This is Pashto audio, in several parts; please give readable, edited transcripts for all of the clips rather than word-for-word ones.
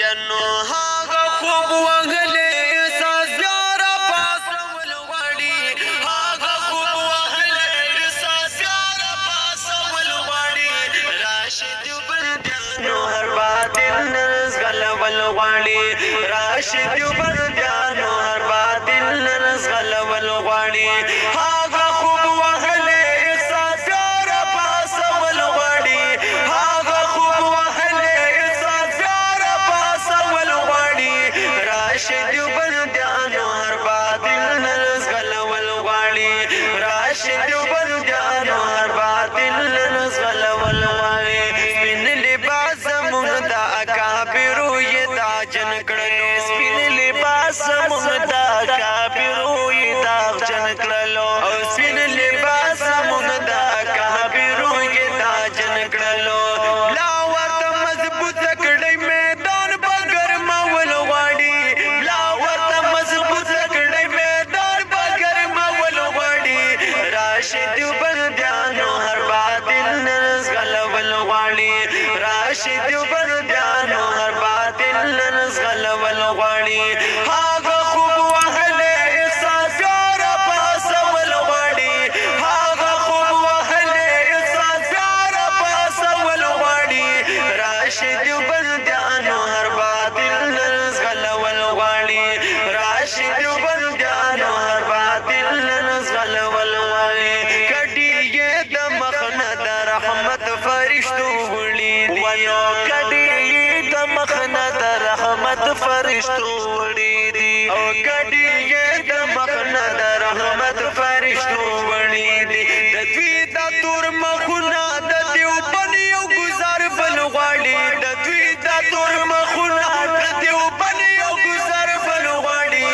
ینو هاغه خوب وغلی احساس بیا را پاسول غواړي هاغه خوب وغلی احساس بیا را پاسول غواړي راشد بندیانو هر باطل نرس غلول غواړي راشد بندیانو هر باطل نرس غلول غواړي هاغه خوب وغلی احساس بیا را پاسول غواړي هاغه خوب وغلی احساس بیا را پاسول غواړي راشد بندیانو هر باطل نرس غلول غواړي راشد بندیانو هر باطل نرس غلول غواړي سپین لباس زموږ د اکابرو یې تاجن کړلو سپین لباس زموږ د اکابرو یې تاجن کړلو او سپین لباس زموږ د اکابرو یې تاجن کړلو لا ورته مضبوط کړی میدان په ګرمول غواړي لا ورته مضبوط کړی میدان په ګرمول غواړي راشد بندیانو هر باطل نرس غلول غواړي راشد بندیانو هر باطل نرس غلول غواړي هاغه خوب وهلی احساس بیا را پاسول غواړي هاغه خوب وهلی احساس بیا را پاسول غواړي راشد بندیانو هر باطل نرس غلول غواړي راشد بندیانو هر باطل نرس غلول غواړي کډي یې د مخ نه د رحمت فرشتو وړي دي ویو کډي یې د مخ نه د رحمت فرشتو وړي دي او کډي یې د مخ نه د رحمت فرشتو وړي دي د دوی د تور مخونه د دیوبند یو ګزار بل غواړي د دوی د تور مخونه د دیوبند یو ګزار بل غواړي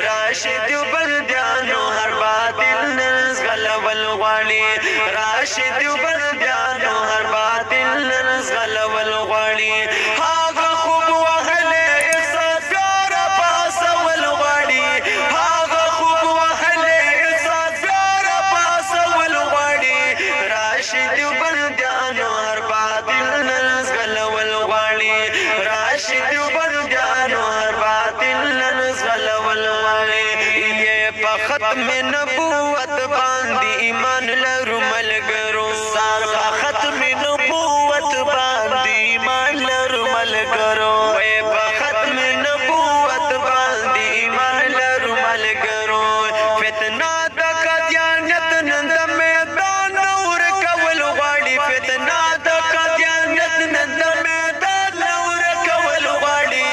راشد بندیانو هر باطل نرس غلول غواړي راشد بندیانو هر باطل نرس غلول غواړي هاغه خوب وهلی احساس بیا را پاسول غواړي هاغه خوب وهلی احساس بیا را پاسول غواړي راشد بندیانو هر باطل نرس غلول غواړي راشد بندیانو هر باطل نرس غلول غواړي په ختم نبوت باندې ایمان لرو ملګرو سار په ختم نبوت باندې ایمان لرو ملګرو په ختم نبوت باندې ایمان لرو ملګرو فتنه د قادیانیت نن د میدان اور کول غواړي فتنه د قادیانیت نن د میدان اور کول غواړي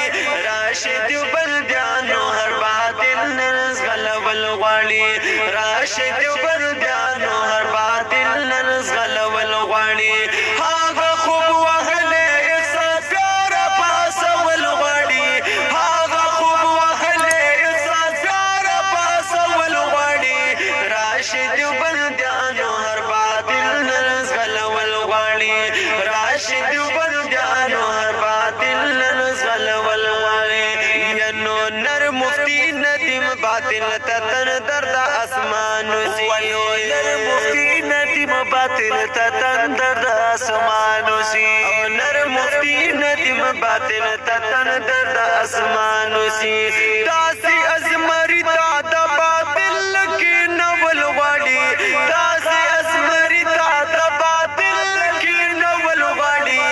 راشد بندیانو هر باطل نرس غلول غواړي راشد بندیانو هر باطل نرس غلول غواړي هاغه خوب وهلی احساس بیا را پاسول غواړي هاغه خوب وهلی احساس بیا را پاسول غواړي راشد بندیانو هر باطل نرس غلول غواړي راشد بندیانو هر باطل نرس غلول غواړي ینو نر مفتی ندیم باطل تتن درد اسمانو سی نر مفتی ندیم باطل تتن درد اسمانو سی نر مفتی ندیم باطل تتن درد اسمانو سی داسی ازمری تا د باطل کی نول غواړي داسی ازمری تا د باطل کی نول غواړي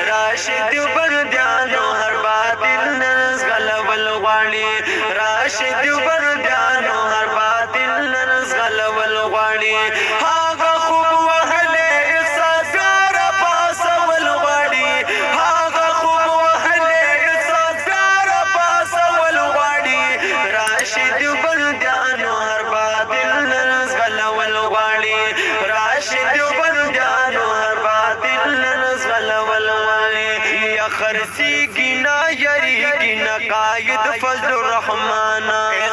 راشد بندیانو هر باطل نرس غلول غواړي راشد بندیانو هر باطل نرس غلول غواړي هاغه خوب وهلی احساس بیا را پاسول غواړي هاغه خوب وهلی احساس بیا را پاسول غواړي راشد بندیانو هر باطل نرس غلول غواړي راشد بندیانو هر باطل نرس غلول غواړي یا خرسیږي نه یریږي نه قاید فضل الرحمن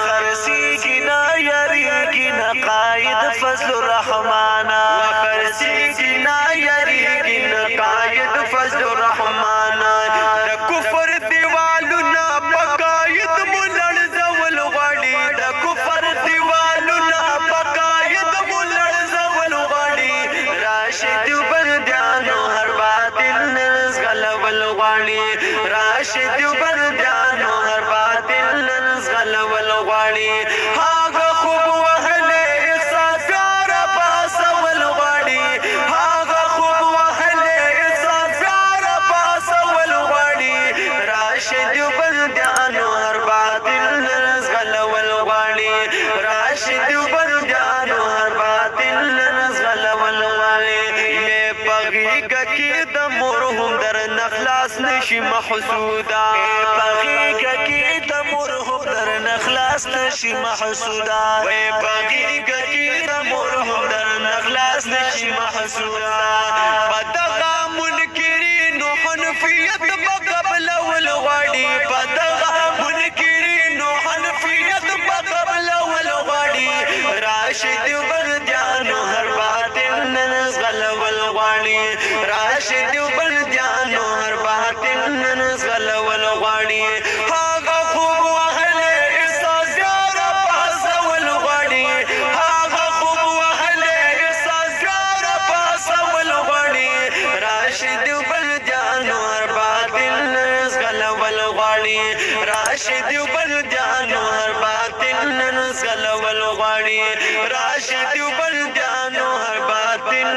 خرسیږي نه یریږي نه قاید فضل الرحمن خرسیږي نه یریږي نه قاید فضل الرحمن د کفر دیوالونه په قاید مو لړزول غواړي د کفر دیوالونه په قاید مو لړزول غواړي راشد بندیانو هر باطل نرس غلول غواړي راشد بندیانو هر باطل نن زغلول غواړي هغه خوب وهلې احساس را پاسول غواړي هغه خوب وهلې احساس را پاسول غواړي راشد بندیانو هر باطل نن زغلول غواړي راشد بندیانو هر باطل نن زغلول غواړي پغیګه کې د مرهم در نخلاص نشي محسودا پغیګه کې د مرهم در نخلاص نشي محسودا پغیګه کې د مرهم در نخلاص نشي محسودا پدغه منکرینو حنفیت بقبل ول غواړي پدغه منکرینو حنفیت بقبل ول غواړي راشد بندیانو هر باطل نن زغلول غواړي راشد بندیانو هر باطل نن زغلول غواړي هغه خوب وهلې احساس را پاسول غواړي هغه خوب وهلې احساس را پاسول غواړي راشد بندیانو هر باطل نن زغلول غواړي راشد بندیانو هر باطل نن زغلول غواړي راشد بندیانو هر باطل